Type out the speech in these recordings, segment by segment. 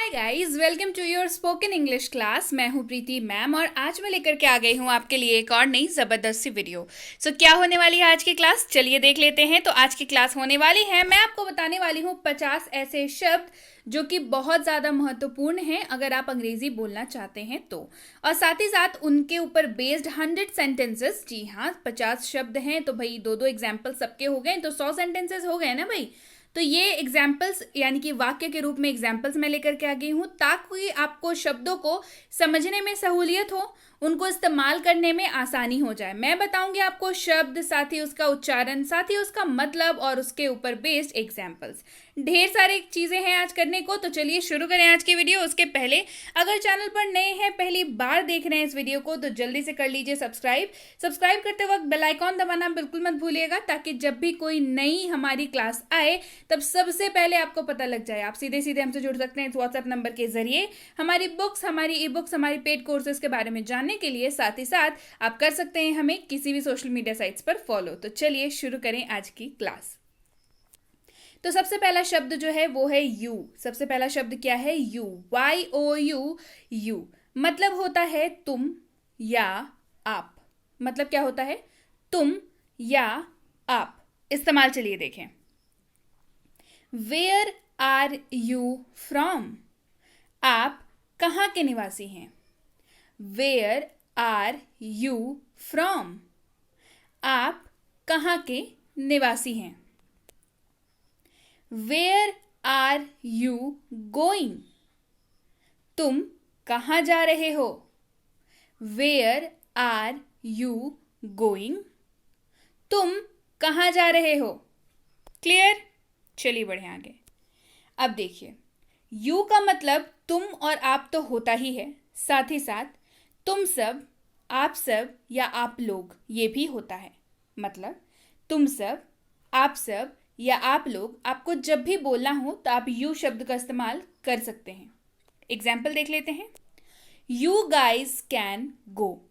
Hi guys, welcome to your spoken English class. मैं हूं प्रीति ma'am और आज मैं लेकर के आ गई हूं आपके लिए एक और नई ज़बरदस्त सी वीडियो। क्या होने वाली है आज की क्लास, चलिए देख लेते हैं। तो आज की क्लास होने वाली है, मैं आपको बताने वाली हूं 50 ऐसे शब्द जो कि बहुत ज़्यादा महत्वपूर्ण हैं अगर आप अंग्रेज़ी बोलना चाहते हैं तो, और साथ ही साथ उनके ऊपर बेस्ड 100 सेंटेंसेस। जी हाँ, 50 शब्द हैं तो भाई दो दो एग्जाम्पल सबके हो गए तो 100 सेंटेंसेस हो गए ना भाई। तो ये एग्जाम्पल्स यानी कि वाक्य के रूप में एग्जाम्पल्स मैं लेकर के आ गई हूँ ताकि आपको शब्दों को समझने में सहूलियत हो, उनको इस्तेमाल करने में आसानी हो जाए। मैं बताऊंगी आपको शब्द, साथ ही उसका उच्चारण, साथ ही उसका मतलब और उसके ऊपर बेस्ड एग्जाम्पल्स। ढेर सारी चीज़ें हैं आज करने को, तो चलिए शुरू करें आज की वीडियो। उसके पहले अगर चैनल पर नए हैं, पहली बार देख रहे हैं इस वीडियो को, तो जल्दी से कर लीजिए सब्सक्राइब करते वक्त बेल आइकॉन दबाना बिल्कुल मत भूलिएगा ताकि जब भी कोई नई हमारी क्लास आए तब सबसे पहले आपको पता लग जाए। आप सीधे सीधे हमसे जुड़ सकते हैं इस व्हाट्सएप नंबर के जरिए हमारी बुक्स, हमारी ई बुक्स, हमारी पेड कोर्सेज के बारे में जानने के लिए। साथ ही साथ आप कर सकते हैं हमें किसी भी सोशल मीडिया साइट्स पर फॉलो। तो चलिए शुरू करें आज की क्लास। तो सबसे पहला शब्द जो है वो है यू। सबसे पहला शब्द क्या है? यू, YOU, यू मतलब होता है तुम या आप। मतलब क्या होता है? तुम या आप। इस्तेमाल चलिए देखें। Where are you from? आप कहाँ के निवासी हैं? Where are you from? आप कहाँ के निवासी हैं? Where are you going? तुम कहाँ जा रहे हो? Where are you going? तुम कहाँ जा रहे हो? क्लियर? चलिए बढ़े आगे। अब देखिए, यू का मतलब तुम और आप तो होता ही है, साथ ही साथ तुम सब, आप सब या आप लोग ये भी होता है। मतलब तुम सब, आप सब या आप लोग, आपको जब भी बोलना हो तो आप यू शब्द का इस्तेमाल कर सकते हैं। एग्जाम्पल देख लेते हैं। You guys can go.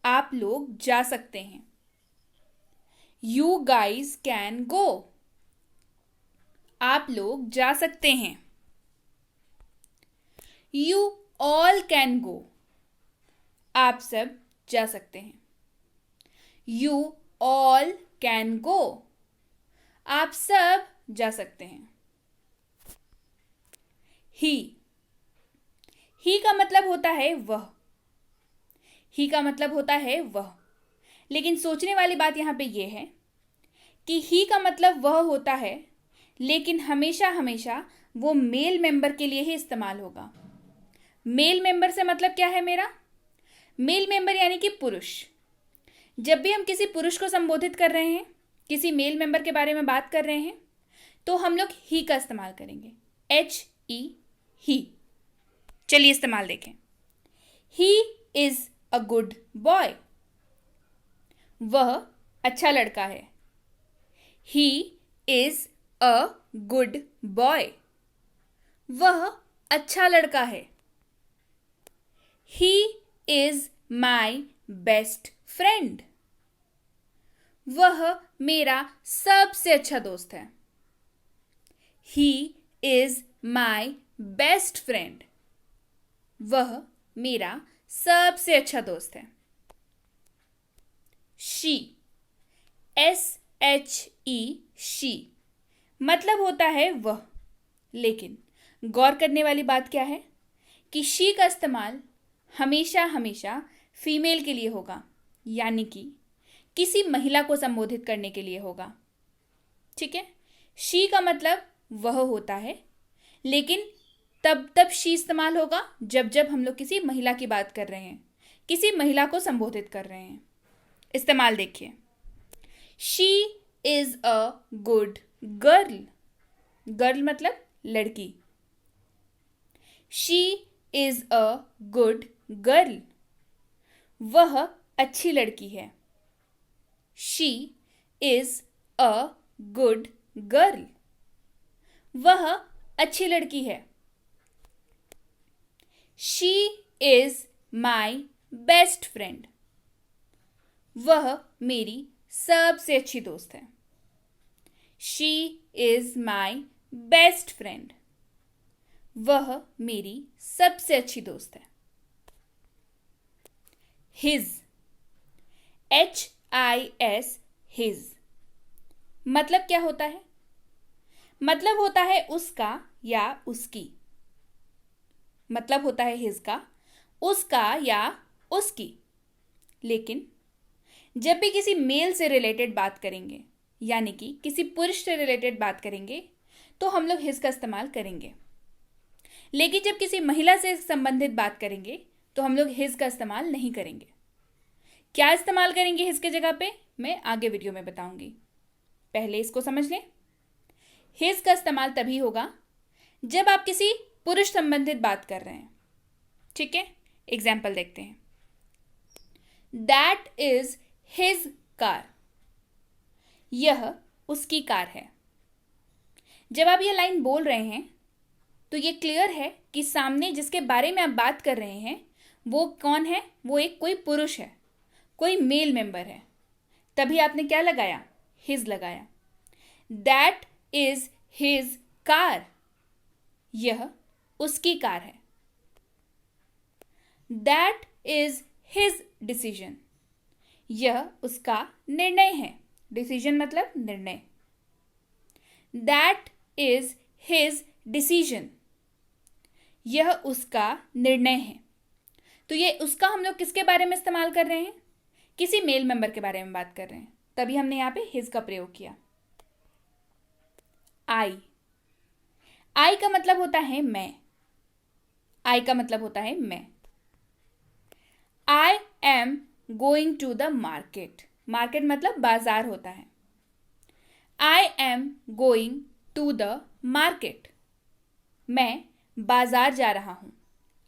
आप लोग जा सकते हैं। You guys can go. आप लोग जा सकते हैं। You all can go. आप सब जा सकते हैं। You all can go. आप सब जा सकते हैं। ही का मतलब होता है वह। ही का मतलब होता है वह। लेकिन सोचने वाली बात यहां पे यह है कि ही का मतलब वह होता है, लेकिन हमेशा हमेशा वो मेल मेंबर के लिए ही इस्तेमाल होगा। मेल मेंबर से मतलब क्या है मेरा? मेल मेंबर यानी कि पुरुष। जब भी हम किसी पुरुष को संबोधित कर रहे हैं, किसी मेल मेंबर के बारे में बात कर रहे हैं, तो हम लोग ही का इस्तेमाल करेंगे। HE, ही। चलिए इस्तेमाल देखें। He is a good boy. वह अच्छा लड़का है। He is a good boy. वह अच्छा लड़का है। He is my best friend. वह मेरा सबसे अच्छा दोस्त है। He is my best friend. वह मेरा सबसे अच्छा दोस्त है। शी, SHE, शी मतलब होता है वह। लेकिन गौर करने वाली बात क्या है कि शी का इस्तेमाल हमेशा हमेशा फीमेल के लिए होगा, यानी कि किसी महिला को संबोधित करने के लिए होगा। ठीक है? शी का मतलब वह होता है, लेकिन तब शी इस्तेमाल होगा जब जब हम लोग किसी महिला की बात कर रहे हैं, किसी महिला को संबोधित कर रहे हैं। इस्तेमाल देखिए। She is a good girl. Girl मतलब लड़की। She is a good girl. वह अच्छी लड़की है। She is a good girl. वह अच्छी लड़की है। She is my best friend. वह मेरी सबसे अच्छी दोस्त है। She is my best friend. वह मेरी सबसे अच्छी दोस्त है। हिज, HIS, हिज मतलब क्या होता है? मतलब होता है उसका या उसकी। मतलब होता है हिज का, उसका या उसकी। लेकिन जब भी किसी मेल से रिलेटेड बात करेंगे, यानी कि किसी पुरुष से रिलेटेड बात करेंगे, तो हम लोग हिज का इस्तेमाल करेंगे। लेकिन जब किसी महिला से संबंधित बात करेंगे तो हम लोग हिज का इस्तेमाल नहीं करेंगे। क्या इस्तेमाल करेंगे हिज के जगह पे, मैं आगे वीडियो में बताऊंगी। पहले इसको समझ लें। हिज का इस्तेमाल तभी होगा जब आप किसी पुरुष संबंधित बात कर रहे हैं। ठीक है, एग्जाम्पल देखते हैं। दैट इज हिज कार, यह उसकी कार है। जब आप ये लाइन बोल रहे हैं तो ये क्लियर है कि सामने जिसके बारे में आप बात कर रहे हैं वो कौन है, वो एक कोई पुरुष है, कोई मेल मेंबर है। तभी आपने क्या लगाया, हिज लगाया। दैट इज हिज कार, यह उसकी कार है। दैट इज हिज डिसीजन, यह उसका निर्णय है। डिसीजन मतलब निर्णय। दैट इज हिज डिसीजन, यह उसका निर्णय है। तो ये उसका हम लोग किसके बारे में इस्तेमाल कर रहे हैं, किसी मेल मेंबर के बारे में बात कर रहे हैं, तभी हमने यहां पे हिज का प्रयोग किया। आई, आई का मतलब होता है मैं। आई का मतलब होता है मैं। I am going to the market, market मतलब बाजार होता है। I am going to the market, मैं बाजार जा रहा हूं।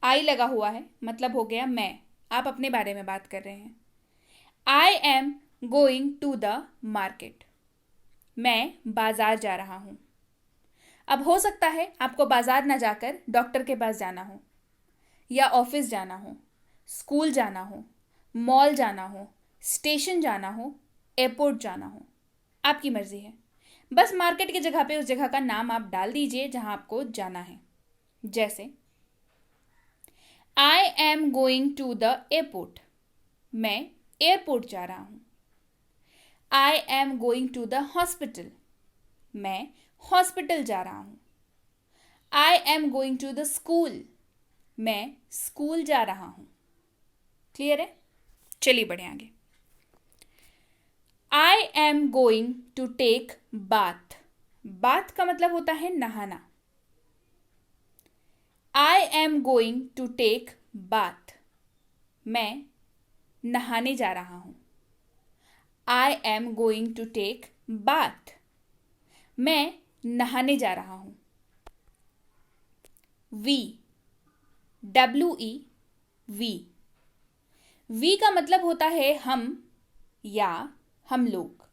आई लगा हुआ है मतलब हो गया मैं, आप अपने बारे में बात कर रहे हैं। I am going to the market, मैं बाजार जा रहा हूं। अब हो सकता है आपको बाजार ना जाकर डॉक्टर के पास जाना हो, या ऑफिस जाना हो, स्कूल जाना हो, मॉल जाना हो, स्टेशन जाना हो, एयरपोर्ट जाना हो, आपकी मर्जी है। बस मार्केट की जगह पे उस जगह का नाम आप डाल दीजिए जहां आपको जाना है। जैसे I am going to the airport, मैं एयरपोर्ट जा रहा हूं। I am going to the hospital, मैं हॉस्पिटल जा रहा हूं। I am going to the school, मैं स्कूल जा रहा हूं। क्लियर है? चलिए बढ़े आगे। I am going to take bath, bath का मतलब होता है नहाना। I am going to take bath, मैं नहाने जा रहा हूं। I am going to take bath, मैं नहाने जा रहा हूं। वी, WE, वी, वी का मतलब होता है हम या हम लोग।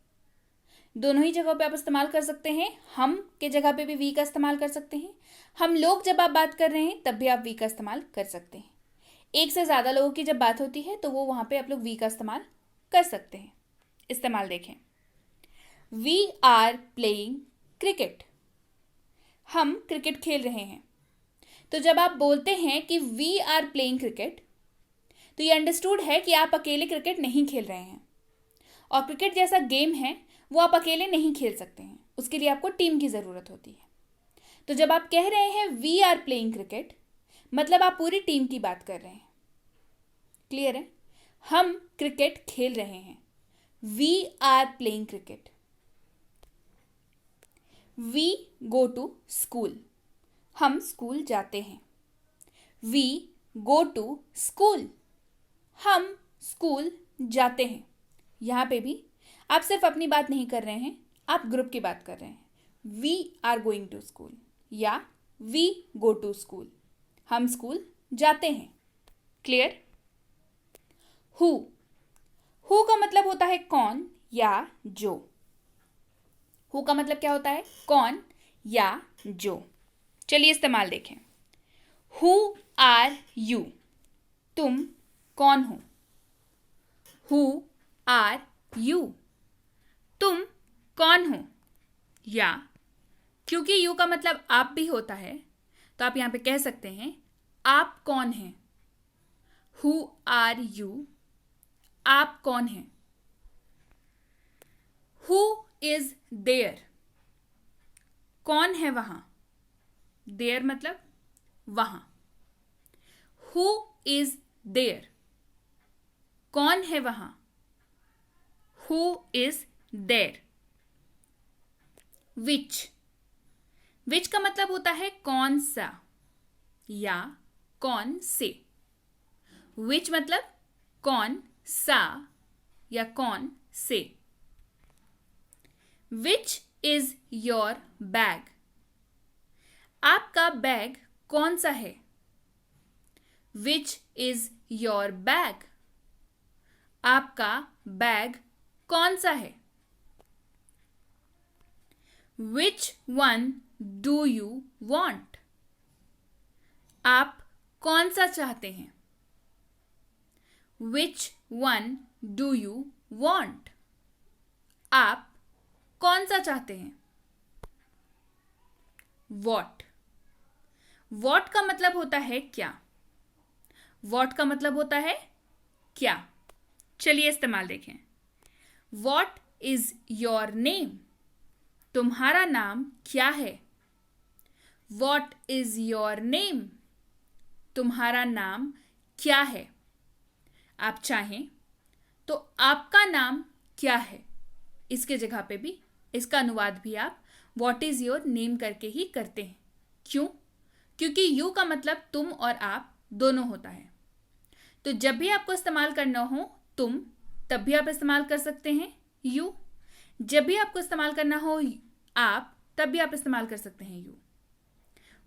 दोनों ही जगहों पे आप इस्तेमाल कर सकते हैं। हम के जगह पे भी वी का इस्तेमाल कर सकते हैं। हम लोग जब आप बात कर रहे हैं तब भी आप वी का इस्तेमाल कर सकते हैं। एक से ज़्यादा लोगों की जब बात होती है तो वो वहाँ पे आप लोग वी का इस्तेमाल कर सकते हैं। इस्तेमाल देखें। वी आर प्लेइंग क्रिकेट, हम क्रिकेट खेल रहे हैं। तो जब आप बोलते हैं कि वी आर प्लेइंग क्रिकेट, तो ये अंडरस्टूड है कि आप अकेले क्रिकेट नहीं खेल रहे हैं। और क्रिकेट जैसा गेम है वो आप अकेले नहीं खेल सकते हैं, उसके लिए आपको टीम की ज़रूरत होती है। तो जब आप कह रहे हैं वी आर प्लेइंग क्रिकेट, मतलब आप पूरी टीम की बात कर रहे हैं। क्लियर है? हम क्रिकेट खेल रहे हैं। We are playing cricket. We go to school, हम स्कूल जाते हैं। वी गो टू स्कूल, हम स्कूल जाते हैं। यहाँ पे भी आप सिर्फ अपनी बात नहीं कर रहे हैं, आप ग्रुप की बात कर रहे हैं। We are going to school या वी गो टू स्कूल, हम स्कूल जाते हैं। क्लियर? हु, हु का मतलब होता है कौन या जो। हु का मतलब क्या होता है? कौन या जो। चलिए इस्तेमाल देखें। हु आर यू, तुम कौन हो। हु आर यू, तुम कौन हो। या क्योंकि यू का मतलब आप भी होता है तो आप यहाँ पे कह सकते हैं आप कौन हैं। हु आर यू, आप कौन हैं। हु इज देयर, कौन है वहां। देयर मतलब वहां। हु इज देयर, कौन है वहां। Who is there. Which, which का मतलब होता है कौन सा या कौन से। विच मतलब कौन सा या कौन से। विच इज योर बैग, आपका बैग कौन सा है। विच इज योर बैग, आपका बैग कौन सा है। Which one do you want, आप कौन सा चाहते हैं। Which one do you want, आप कौन सा चाहते हैं। वॉट, वॉट का मतलब होता है क्या। वॉट का मतलब होता है क्या। चलिए इस्तेमाल देखें। वॉट इज योर नेम, तुम्हारा नाम क्या है। वॉट इज योर नेम, तुम्हारा नाम क्या है। आप चाहें तो आपका नाम क्या है, इसके जगह पे भी इसका अनुवाद भी आप वॉट इज योर नेम करके ही करते हैं। क्यों? क्योंकि यू का मतलब तुम और आप दोनों होता है। तो जब भी आपको इस्तेमाल करना हो तुम, तब भी आप इस्तेमाल कर सकते हैं यू। जब भी आपको इस्तेमाल करना हो आप, तब भी आप इस्तेमाल कर सकते हैं you.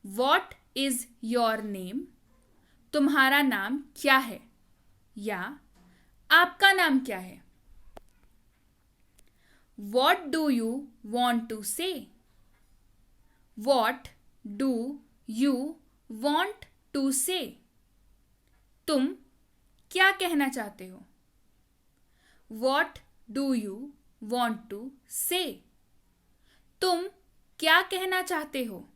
What is your name, तुम्हारा नाम क्या है या आपका नाम क्या है। What do you want to say, what do you want to say, तुम क्या कहना चाहते हो। What do you want to say, तुम क्या कहना चाहते हो।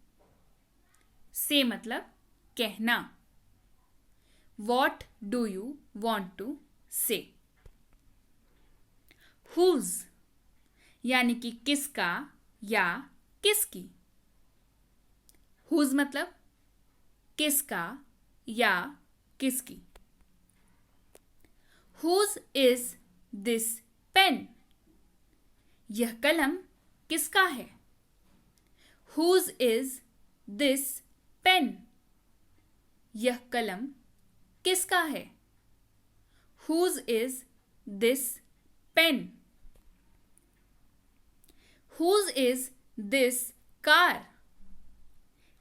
से मतलब कहना। What do you want to say. Whose यानी कि किसका या किसकी। हुज मतलब किसका या किसकी। हुज इज दिस पेन, यह कलम किसका है। हुज इज दिस पेन, यह कलम किसका है। Whose is this pen. Whose is this car,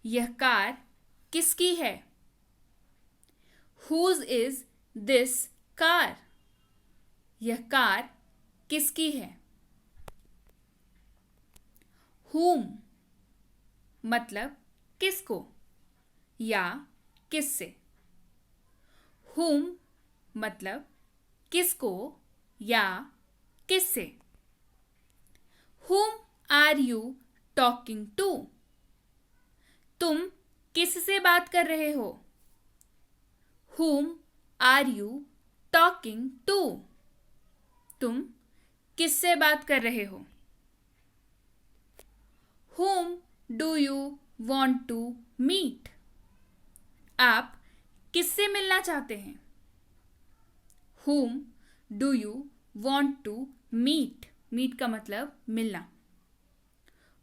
यह कार किसकी है। हुज इज दिस कार, यह कार किसकी है। whom मतलब किसको या किससे। whom मतलब किसको या किससे। whom are you talking to, तुम किससे बात कर रहे हो। whom are you talking to, तुम किससे बात कर रहे हो। whom do you want to meet, आप किससे मिलना चाहते हैं। whom do you want to meet, meet का मतलब मिलना।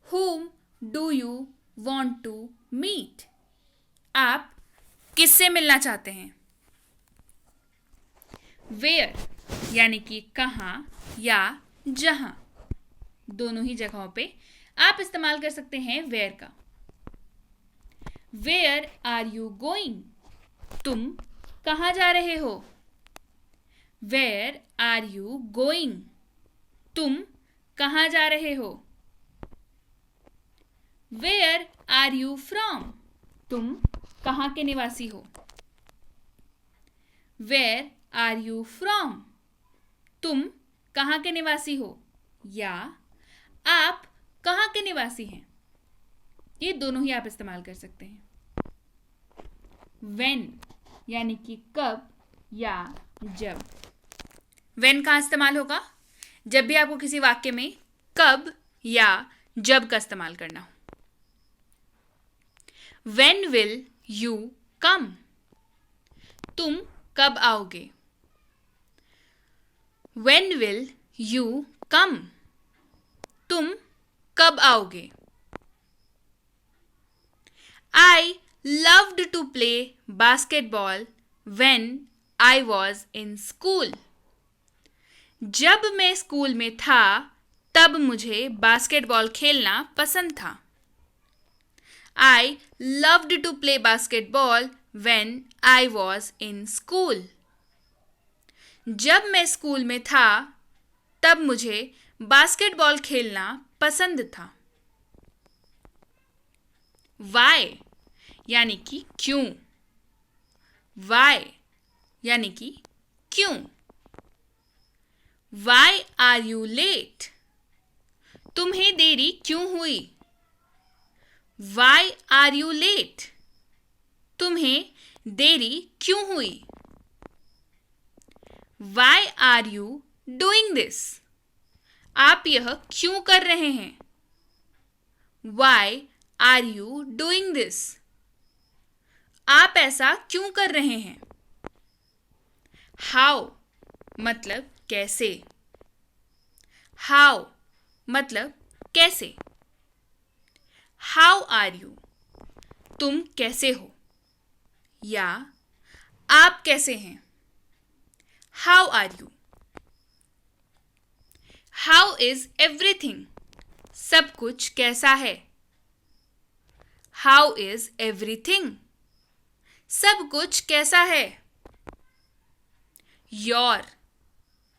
whom do you want to meet, आप किससे मिलना चाहते हैं। where यानी कि कहाँ या जहां, दोनों ही जगहों पे आप इस्तेमाल कर सकते हैं where का। where are you going, तुम कहाँ जा रहे हो। where are you going, तुम कहाँ जा रहे हो। where are you from, तुम कहाँ के निवासी हो। where are you from, तुम कहाँ के निवासी हो या आप कहाँ के निवासी हैं। ये दोनों ही आप इस्तेमाल कर सकते हैं। when यानी कि कब या जब। when का इस्तेमाल होगा जब भी आपको किसी वाक्य में कब या जब का इस्तेमाल करना हो। When will you come? तुम कब आओगे? When will you come? तुम कब आओगे? I loved to play basketball when I was in school. जब मैं स्कूल में था तब मुझे बास्केटबॉल खेलना पसंद था। I loved to play basketball when I was in school. जब मैं स्कूल में था तब मुझे बास्केटबॉल खेलना पसंद था। Why यानी कि क्यों। Why यानी कि क्यों। Why are you late? तुम्हें देरी क्यों हुई? Why are you late? तुम्हें देरी क्यों हुई? Why are you doing this? आप यह क्यों कर रहे हैं? Why are you doing this? आप ऐसा क्यों कर रहे हैं? How मतलब कैसे। How मतलब कैसे। How are you? तुम कैसे हो या आप कैसे हैं। How are you? How is everything? सब कुछ कैसा है। How is everything? सब कुछ कैसा है। Your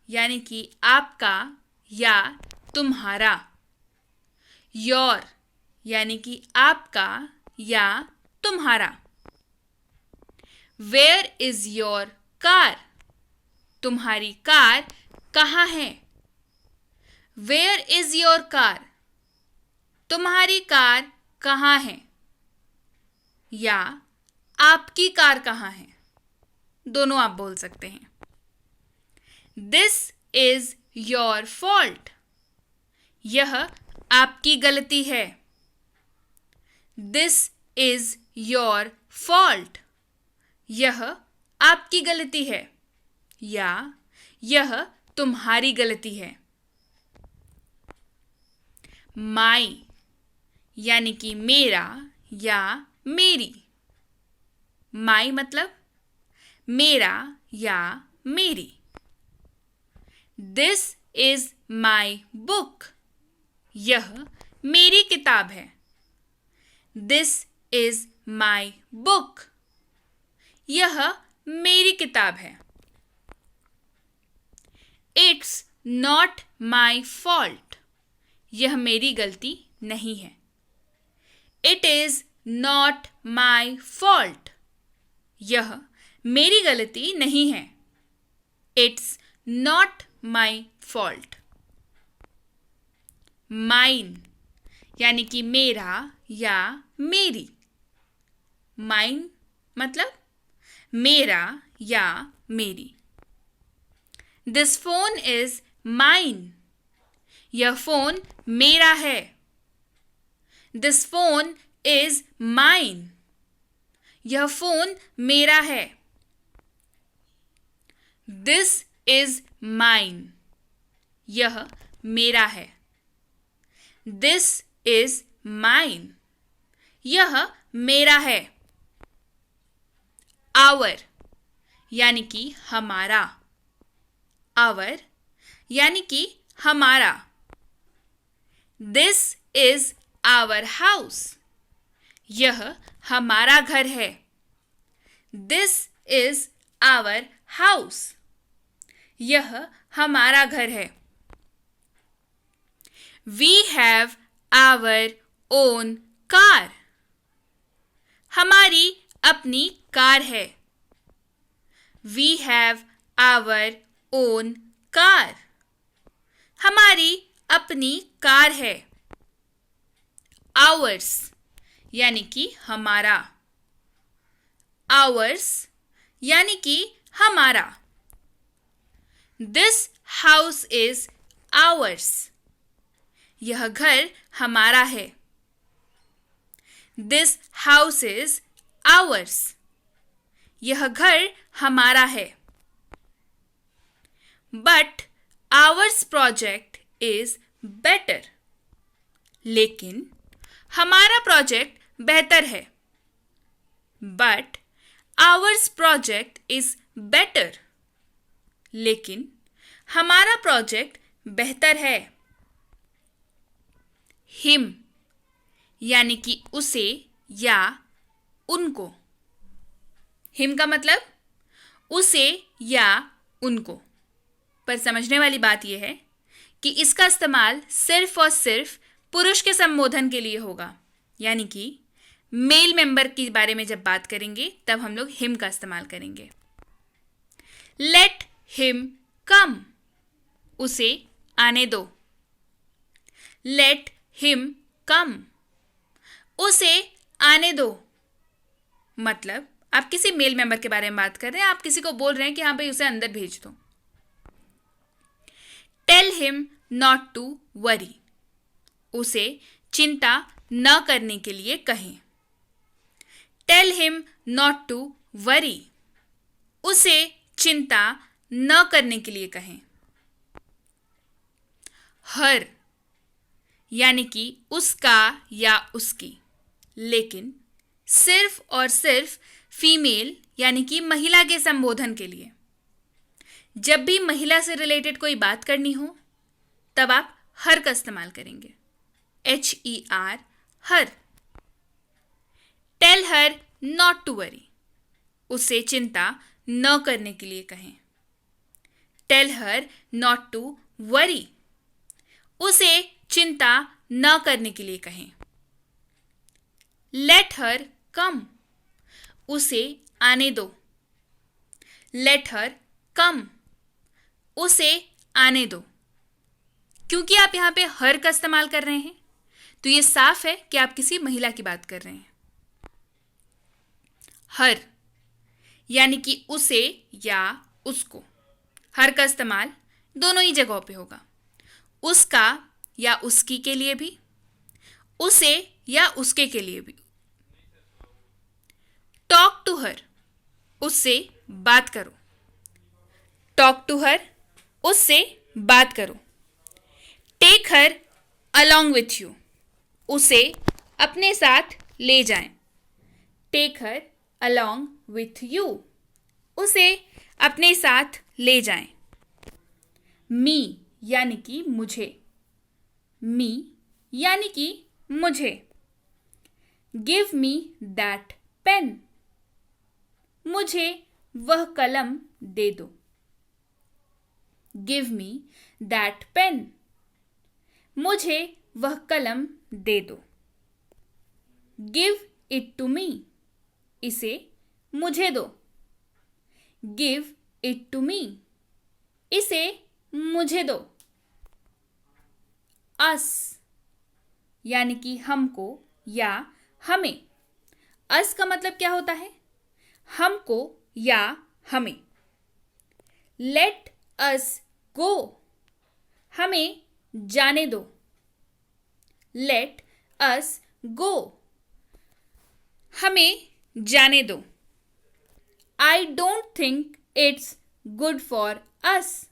यानी कि आपका या तुम्हारा। Your यानी कि आपका या तुम्हारा। Where is your car? तुम्हारी कार कहाँ है। Where is your car? तुम्हारी कार कहाँ है या आपकी कार कहाँ है। दोनों आप बोल सकते हैं। This is your fault. यह आपकी गलती है। This is your fault. यह आपकी गलती है या यह तुम्हारी गलती है। My यानी कि मेरा या मेरी। My मतलब मेरा या मेरी। This is my book. यह मेरी किताब है। This is my book. यह मेरी किताब है। It's not my fault. यह मेरी गलती नहीं है। It is not my fault. यह मेरी गलती नहीं है। It's not my fault. Mine यानी कि मेरा या मेरी। Mine मतलब मेरा या मेरी। This phone is mine. यह फोन मेरा है। This phone is mine. यह फोन मेरा है। This is mine. यह मेरा है। This is mine. यह मेरा है। Our यानी कि हमारा। Our यानी कि हमारा। This is our house. यह हमारा घर है। This is our house. यह हमारा घर है। We have our own car. हमारी अपनी कार है। We have our own car. हमारी अपनी कार है। Ours यानी कि हमारा। आवर्स यानी कि हमारा. This house is ours. यह घर हमारा है. This house is ours. यह घर हमारा है. But hours project is better. लेकिन हमारा प्रोजेक्ट बेहतर है. But hours project is better. लेकिन हमारा प्रोजेक्ट बेहतर है. हिम यानी कि उसे या उनको. हिम का मतलब उसे या उनको. पर समझने वाली बात यह है कि इसका इस्तेमाल सिर्फ और सिर्फ पुरुष के संबोधन के लिए होगा. यानी कि मेल मेंबर के बारे में जब बात करेंगे तब हम लोग हिम का इस्तेमाल करेंगे. Let him come. उसे आने दो. Let him come. उसे आने दो. मतलब आप किसी मेल मेंबर के बारे में बात कर रहे हैं. आप किसी को बोल रहे हैं कि हाँ भाई उसे अंदर भेज दो. Tell him not to worry. उसे चिंता न करने के लिए कहें. Tell him not to worry. उसे चिंता न करने के लिए कहें. हर यानी कि उसका या उसकी. लेकिन सिर्फ और सिर्फ फीमेल यानी कि महिला के संबोधन के लिए. जब भी महिला से रिलेटेड कोई बात करनी हो तब आप हर का इस्तेमाल करेंगे. HER her. Tell her not to worry. उसे चिंता न करने के लिए कहें. Tell her not to worry. उसे चिंता न करने के लिए कहें. Let her come. उसे आने दो. Let her come. उसे आने दो. क्योंकि आप यहां पे हर का इस्तेमाल कर रहे हैं तो यह साफ है कि आप किसी महिला की बात कर रहे हैं. हर यानी कि उसे या उसको. हर का इस्तेमाल दोनों ही जगहों पे होगा. उसका या उसकी के लिए भी. उसे या उसके के लिए भी. Talk to her. उससे बात करो. Talk to her. उससे बात करो. Take her along with you. उसे अपने साथ ले जाएं. Take her along with you. उसे अपने साथ ले जाएं. मी यानी कि मुझे. मी यानी कि मुझे. Give me that pen. मुझे वह कलम दे दो. Give me that pen. मुझे वह कलम दे दो. Give it to me. इसे मुझे दो. Give it to me. इसे मुझे दो. अस यानी कि हमको या हमें. अस का मतलब क्या होता है? हमको या हमें. लेट अस गो. हमें जाने दो. लेट अस गो. हमें जाने दो. I don't think it's good for us.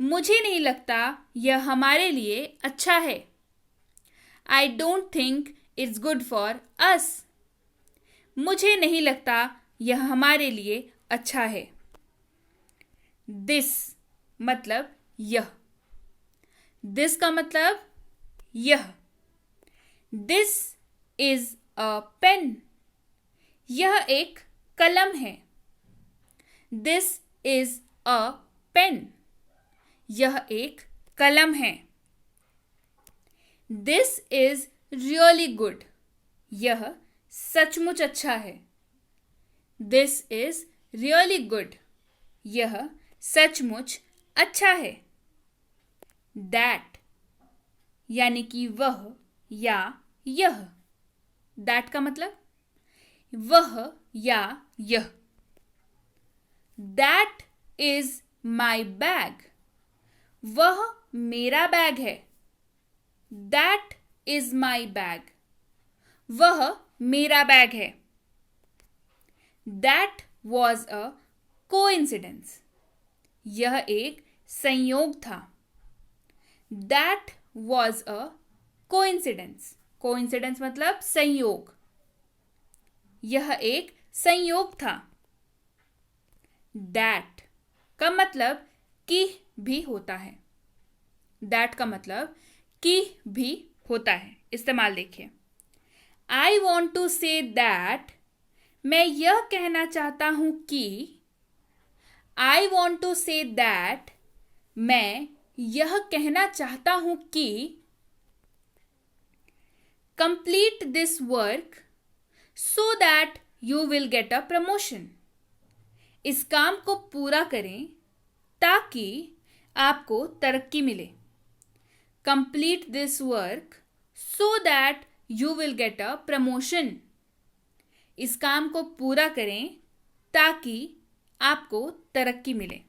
मुझे नहीं लगता यह हमारे लिए अच्छा है. I don't think it's good for us. मुझे नहीं लगता यह हमारे लिए अच्छा है. दिस मतलब यह. दिस का मतलब यह. This is a pen. यह एक कलम है. This is a pen. यह एक कलम है. This is really good. यह सचमुच अच्छा है. This is really good. यह सचमुच अच्छा है. दैट यानी कि वह या यह. दैट का मतलब वह या यह। That is my bag. वह मेरा बैग है। That is my bag. वह मेरा बैग है। That was a coincidence. यह एक संयोग था। That was a coincidence. Coincidence मतलब संयोग। यह एक संयोग था। That का मतलब कि भी होता है। That का मतलब कि भी होता है। इस्तेमाल देखिए। I want to say that, मैं यह कहना चाहता हूं कि। I want to say that, मैं यह कहना चाहता हूं कि। Complete this work so that you will get a promotion. इस काम को पूरा करें ताकि आपको तरक्की मिले। Complete this work so that you will get a promotion. इस काम को पूरा करें ताकि आपको तरक्की मिले।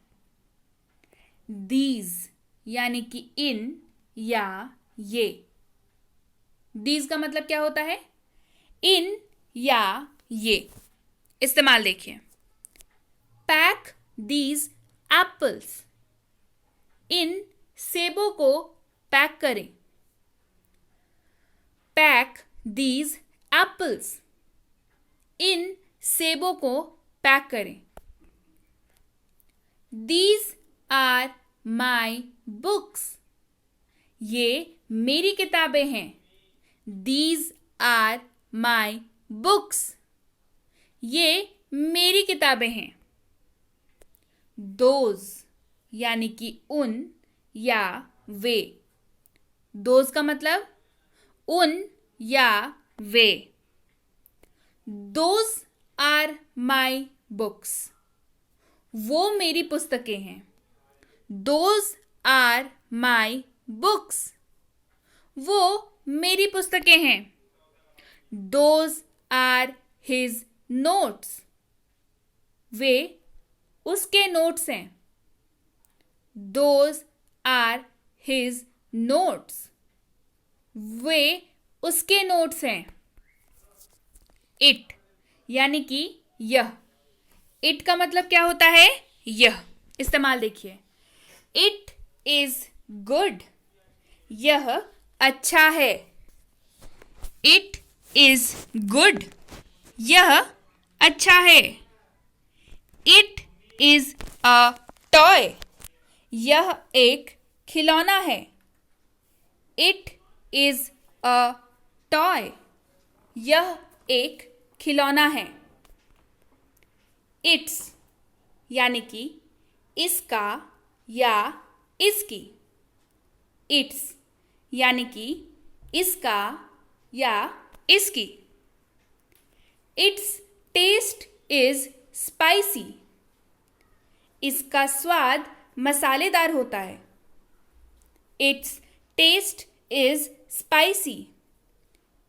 These यानी कि इन या ये। These का मतलब क्या होता है? इन या ये। इस्तेमाल देखिए। Pack these apples. इन सेबों को पैक करें। Pack these apples. इन सेबों को पैक करें। These are my books. ये मेरी किताबें हैं। These are my books. ये मेरी किताबें हैं। Those यानी कि उन या वे। Those का मतलब उन या वे। Those are my books. वो मेरी पुस्तकें हैं। Those are my books. वो मेरी पुस्तकें हैं। Those are his notes. वे उसके नोट्स हैं। Those are his notes. वे उसके नोट्स हैं। It यानी कि यह। It का मतलब क्या होता है? यह। इस्तेमाल देखिए। It is good. यह अच्छा है। It is good. यह अच्छा है। It is a toy. यह एक खिलौना है। It is a toy. यह एक खिलौना है। Its यानी कि इसका या इसकी। Its यानी कि इसका या इसकी। Its taste is spicy. इसका स्वाद मसालेदार होता है। Its taste is spicy.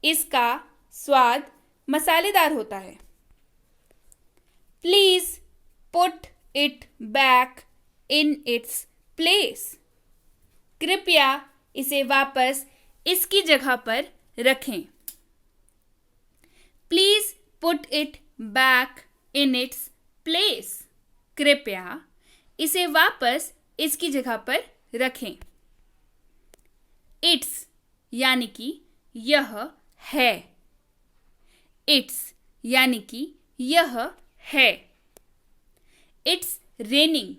इसका स्वाद मसालेदार होता है। Please put it back in its place. कृपया इसे वापस इसकी जगह पर रखें। Please put it back in its place. कृपया इसे वापस इसकी जगह पर रखें। It's यानी कि यह है। It's यानी कि यह है। It's raining.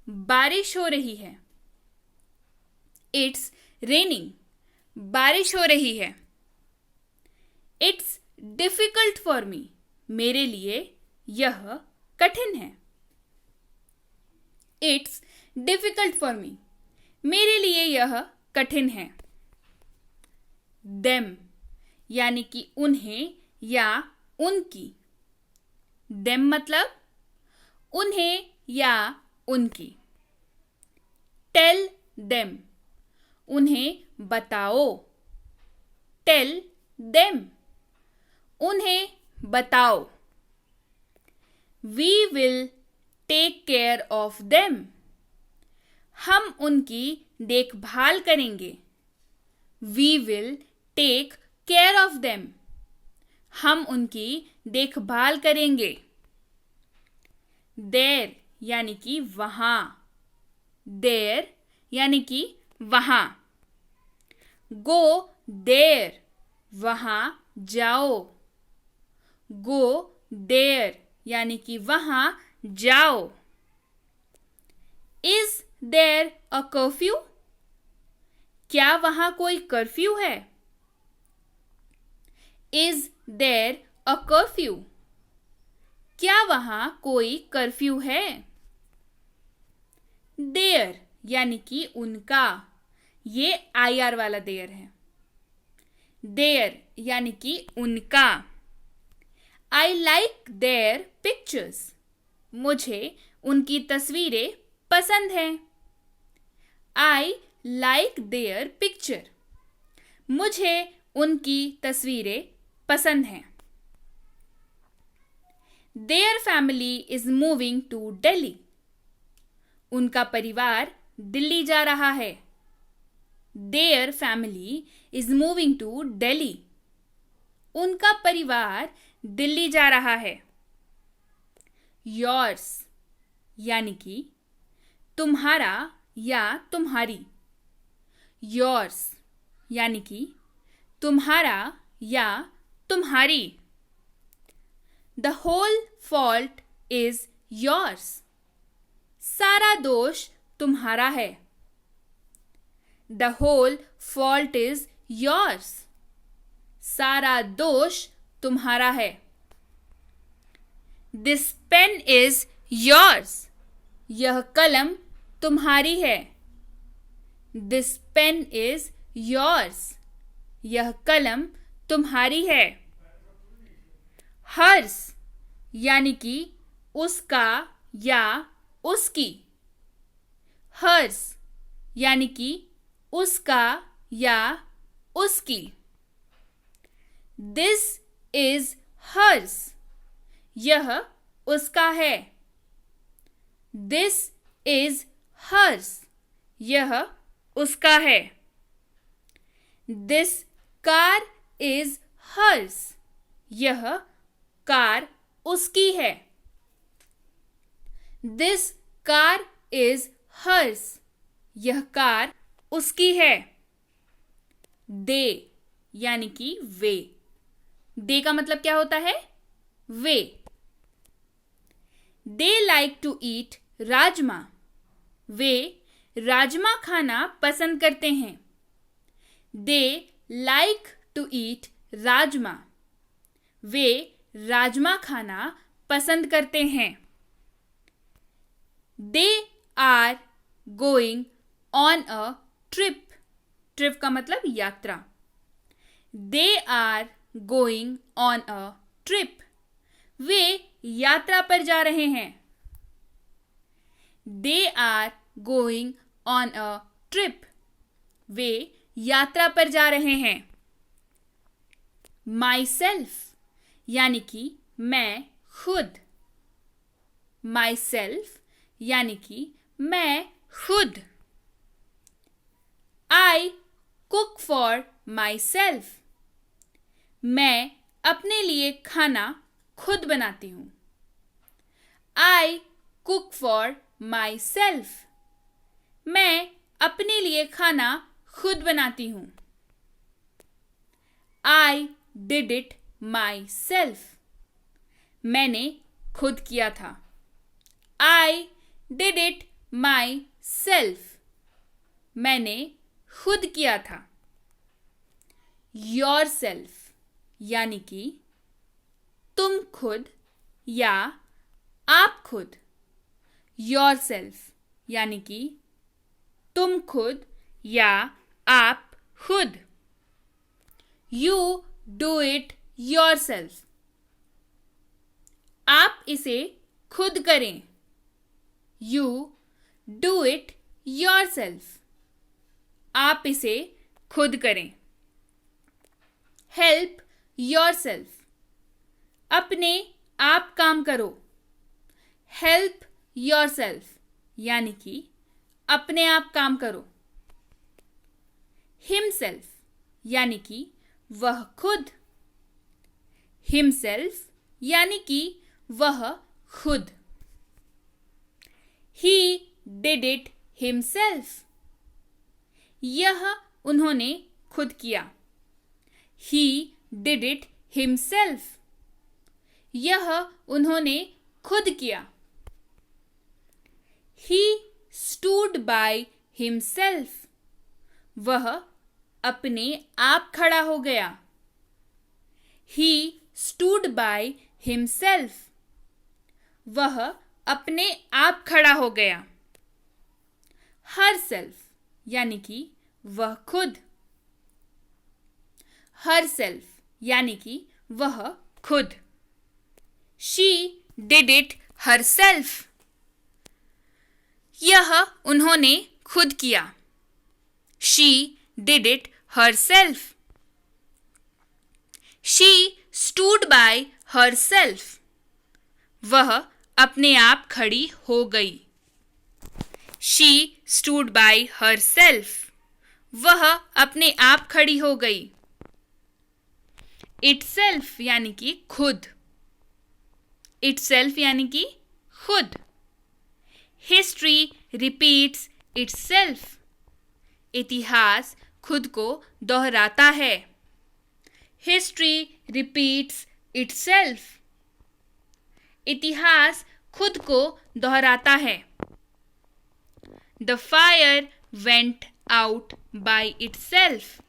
बारिश हो रही है। It's raining. बारिश हो रही है। It's difficult for me. मेरे लिए यह कठिन है। It's difficult for me. मेरे लिए यह कठिन है। Them यानी कि उन्हें या उनकी। Them मतलब उन्हें या उनकी। Tell them. उन्हें बताओ। Tell them. उन्हें बताओ। We will take care of them. हम उनकी देखभाल करेंगे. We will take care of them. हम उनकी देखभाल करेंगे. There यानी कि वहाँ. There यानी कि वहाँ. Go there. वहाँ जाओ. Go there यानी कि वहाँ जाओ. Is there a curfew? क्या वहाँ कोई कर्फ्यू है? Is there a curfew? क्या वहाँ कोई कर्फ्यू है? There यानी कि उनका. ये IR वाला देयर है. There यानी कि उनका. I like their pictures. मुझे उनकी तस्वीरें पसंद हैं. I like their picture. मुझे उनकी तस्वीरें पसंद हैं. Their family is moving to Delhi. उनका परिवार दिल्ली जा रहा है. Their family is moving to Delhi. उनका परिवार दिल्ली जा रहा है. Yours यानी कि तुम्हारा या तुम्हारी. Yours यानी कि तुम्हारा या तुम्हारी. The whole fault is yours. सारा दोष तुम्हारा है. The whole fault is yours. सारा दोष तुम्हारा है. This pen is yours. यह कलम तुम्हारी है. This pen is yours. यह कलम तुम्हारी है. Hers यानी कि उसका या उसकी. Hers यानी कि उसका या उसकी. This is hers. यह उसका है. This is hers. यह उसका है. This car is hers. यह कार उसकी है. This car is hers. यह कार उसकी है. They यानी कि वे. दे का मतलब क्या होता है? वे. They like to eat rajma. वे राजमा खाना पसंद करते हैं. They like to eat rajma. वे राजमा खाना पसंद करते हैं. They are going on a trip. Trip का मतलब यात्रा. They are going on a trip. वे यात्रा पर जा रहे हैं. They are going on a trip. वे यात्रा पर जा रहे हैं. Myself यानी कि मैं खुद. Myself यानी कि मैं खुद. I cook for myself. मैं अपने लिए खाना खुद बनाती हूँ. I cook for myself. मैं अपने लिए खाना खुद बनाती हूँ. I did it myself. मैंने खुद किया था. I did it myself. मैंने खुद किया था. Yourself यानी कि तुम खुद या आप खुद. Yourself यानी कि तुम खुद या आप खुद. You do it yourself. आप इसे खुद करें. You do it yourself. आप इसे खुद करें. Help yourself. अपने आप काम करो. हेल्प योरसेल्फ यानी कि अपने आप काम करो। हिमसेल्फ यानी कि वह खुद। हिमसेल्फ यानी कि वह खुद। ही डिड इट हिमसेल्फ, यह उन्होंने खुद किया। ही डिड इट हिमसेल्फ, यह उन्होंने खुद किया। ही स्टूड बाय हिमसेल्फ, वह अपने आप खड़ा हो गया। ही स्टूड बाय हिमसेल्फ, वह अपने आप खड़ा हो गया। हरसेल्फ यानी कि वह खुद। हरसेल्फ यानी कि वह खुद। शी डिड इट हरसेल्फ, यह उन्होंने खुद किया। She did it herself, she stood by herself, वह अपने आप खड़ी हो गई। शी स्टूड बाय हरसेल्फ, वह अपने आप खड़ी हो गई। इटसेल्फ यानी कि खुद। इटसेल्फ यानी कि खुद। हिस्ट्री रिपीट्स इटसेल्फ, इतिहास खुद को दोहराता है। हिस्ट्री रिपीट्स इटसेल्फ, इतिहास खुद को दोहराता है। The fire went out by itself,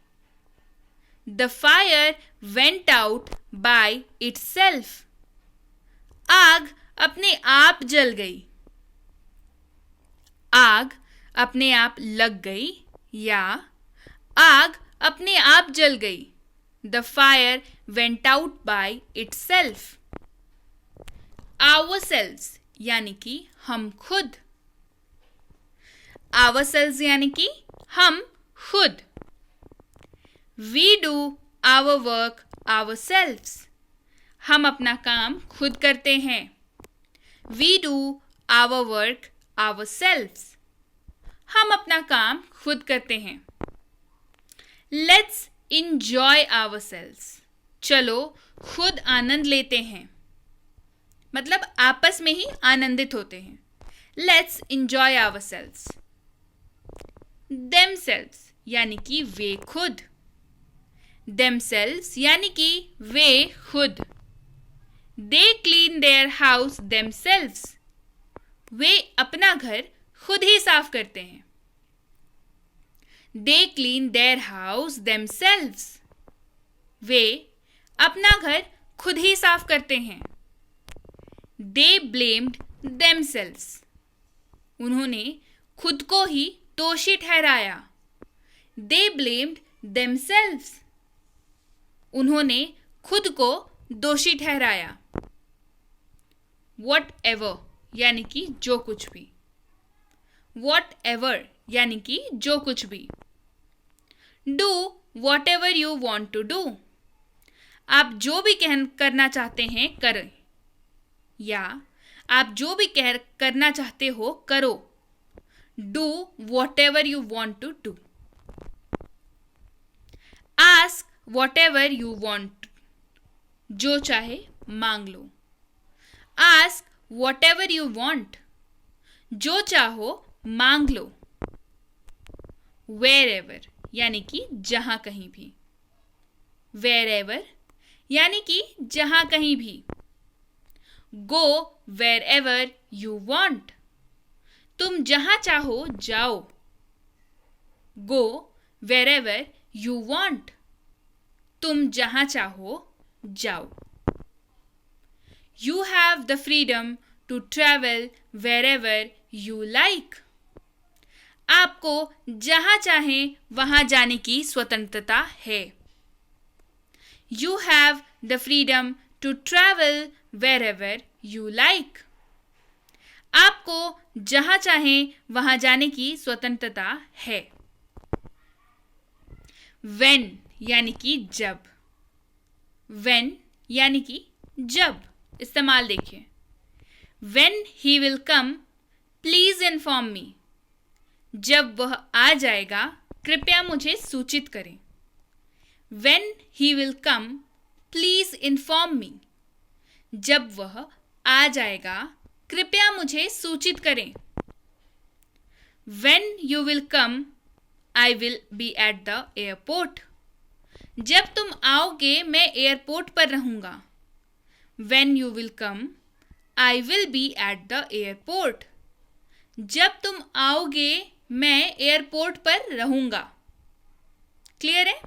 the fire went out by itself, आग अपने आप जल गई। आग अपने आप लग गई या आग अपने आप जल गई। The fire went out by itself. ourselves यानी कि हम खुद। ourselves यानी कि हम खुद। we do our work ourselves, हम अपना काम खुद करते हैं। we do our work ourselves, हम अपना काम खुद करते हैं। let's enjoy ourselves, चलो खुद आनंद लेते हैं, मतलब आपस में ही आनंदित होते हैं। Let's enjoy ourselves. देमसेल्व्स यानी कि वे खुद। देमसेल्व्स यानी कि वे खुद। They clean their house themselves, वे अपना घर खुद ही साफ करते हैं। They clean their house themselves, वे अपना घर खुद ही साफ करते हैं। They blamed themselves, उन्होंने खुद को ही दोषी ठहराया। They blamed themselves, उन्होंने खुद को दोषी ठहराया। Whatever यानी कि जो कुछ भी। Whatever यानी कि जो कुछ भी। Do whatever you want to do, आप जो भी करना चाहते हैं करें, या आप जो भी करना चाहते हो करो। Do whatever you want to do. Ask whatever you want, जो चाहे मांग लो। Ask whatever you want, जो चाहो मांग लो। वेर एवर यानी कि जहां कहीं भी। वेर एवर यानी कि जहां कहीं भी। Go wherever you want, तुम जहां चाहो जाओ। Go wherever you want, तुम जहां चाहो जाओ। You have the freedom to travel wherever you like, आपको जहां चाहें वहां जाने की स्वतंत्रता है। You have the freedom to travel wherever you like, आपको जहां चाहें वहां जाने की स्वतंत्रता है। when यानी कि जब। when यानी कि जब, इस्तेमाल देखिए। When he will come please inform me. जब वह आ जाएगा कृपया मुझे सूचित करें। When he will come please inform me. जब वह आ जाएगा कृपया मुझे सूचित करें। When you will come, I will be at the airport. जब तुम आओगे मैं एयरपोर्ट पर रहूँगा। When you will come, I will be at the airport. जब तुम आओगे मैं एयरपोर्ट पर रहूँगा। क्लियर है?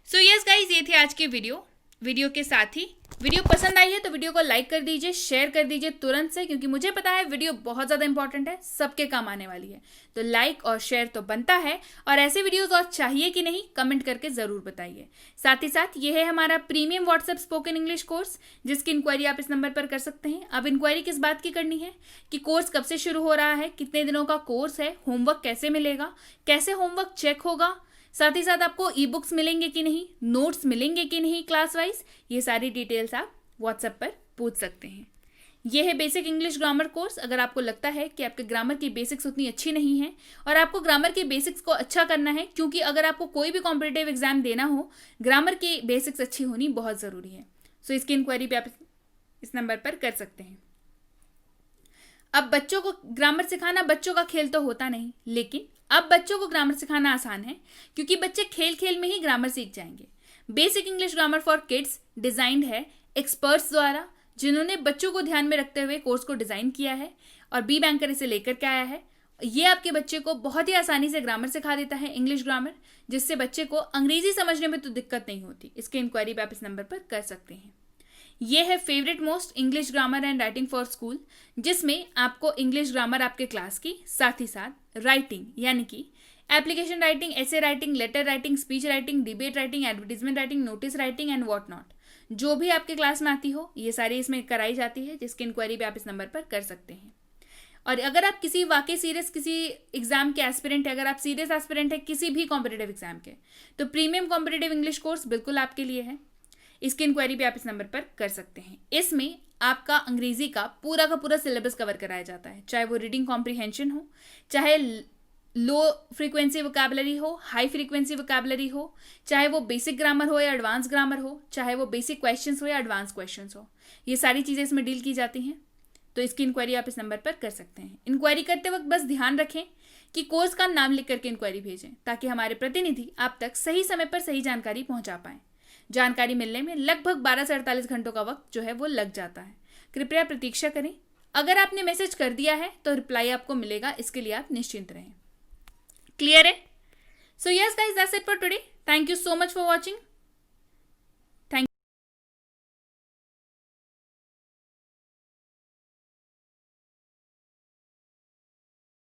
सो यस गाइज, ये थे आज के वीडियो के साथ ही वीडियो पसंद आई है तो वीडियो को लाइक कर दीजिए, शेयर कर दीजिए तुरंत से, क्योंकि मुझे पता है वीडियो बहुत ज़्यादा इंपॉर्टेंट है, सबके काम आने वाली है। तो लाइक और शेयर तो बनता है, और ऐसे वीडियोस और चाहिए कि नहीं कमेंट करके ज़रूर बताइए। साथ ही साथ ये है हमारा premium WhatsApp spoken English course, जिसकी इंक्वायरी आप इस नंबर पर कर सकते हैं। अब इंक्वायरी किस बात की करनी है कि कोर्स कब से शुरू हो रहा है, कितने दिनों का कोर्स है, होमवर्क कैसे मिलेगा, कैसे होमवर्क चेक होगा, साथ ही साथ आपको ई बुक्स मिलेंगे कि नहीं, नोट्स मिलेंगे कि नहीं क्लास वाइज, ये सारी डिटेल्स आप व्हाट्सएप पर पूछ सकते हैं। ये है बेसिक इंग्लिश ग्रामर कोर्स। अगर आपको लगता है कि आपके ग्रामर की बेसिक्स उतनी अच्छी नहीं है और आपको ग्रामर के बेसिक्स को अच्छा करना है, क्योंकि अगर आपको कोई भी कॉम्पिटिटिव एग्जाम देना हो ग्रामर की बेसिक्स अच्छी होनी बहुत ज़रूरी है। सो इसकी इंक्वायरी भी आप इस नंबर पर कर सकते हैं। अब बच्चों को ग्रामर सिखाना बच्चों का खेल तो होता नहीं, लेकिन अब बच्चों को ग्रामर सिखाना आसान है, क्योंकि बच्चे खेल खेल में ही ग्रामर सीख जाएंगे। Basic English grammar for kids designed है एक्सपर्ट्स द्वारा, जिन्होंने बच्चों को ध्यान में रखते हुए कोर्स को डिजाइन किया है, और बी बैंकर इसे लेकर के आया है। ये आपके बच्चे को बहुत ही आसानी से ग्रामर सिखा देता है, इंग्लिश ग्रामर, जिससे बच्चे को अंग्रेजी समझने में तो दिक्कत नहीं होती। इसकी इंक्वायरी भी आप इस नंबर पर कर सकते हैं। ये है favourite most English grammar and writing for school, जिसमें आपको इंग्लिश ग्रामर आपके क्लास की, साथ ही साथ राइटिंग यानी कि application writing, essay writing, letter writing, speech writing, debate writing, advertisement writing, notice writing and what not, जो भी आपके क्लास में आती हो ये सारी इसमें कराई जाती है, जिसकी इंक्वायरी भी आप इस नंबर पर कर सकते हैं। और अगर आप किसी वाकई सीरियस किसी एग्जाम के एस्पिरेंट है, अगर आप सीरियस एस्पिरेंट है किसी भी कॉम्पिटेटिव एग्जाम के, तो प्रीमियम कॉम्पिटेटिव इंग्लिश कोर्स बिल्कुल आपके लिए है। इसकी इंक्वायरी भी आप इस नंबर पर कर सकते हैं। इसमें आपका अंग्रेजी का पूरा सिलेबस कवर कराया जाता है, चाहे वो रीडिंग कॉम्प्रिहेंशन हो, चाहे लो फ्रीक्वेंसी वोकैबुलरी हो, हाई फ्रीक्वेंसी वोकैबुलरी हो, चाहे वो बेसिक ग्रामर हो या एडवांस ग्रामर हो, चाहे वो बेसिक क्वेश्चंस हो या एडवांस क्वेश्चंस हो, ये सारी चीज़ें इसमें डील की जाती हैं। तो इसकी इंक्वायरी आप इस नंबर पर कर सकते हैं। इंक्वायरी करते वक्त बस ध्यान रखें कि कोर्स का नाम लिख करके इंक्वायरी भेजें, ताकि हमारे प्रतिनिधि आप तक सही समय पर सही जानकारी पहुंचा पाएं। जानकारी मिलने में लगभग 12 से 48 घंटों का वक्त जो है वो लग जाता है। कृपया प्रतीक्षा करें। अगर आपने मैसेज कर दिया है तो रिप्लाई आपको मिलेगा, इसके लिए आप निश्चिंत रहें। क्लियर है? So yes guys, that's it for today. Thank you so much for watching.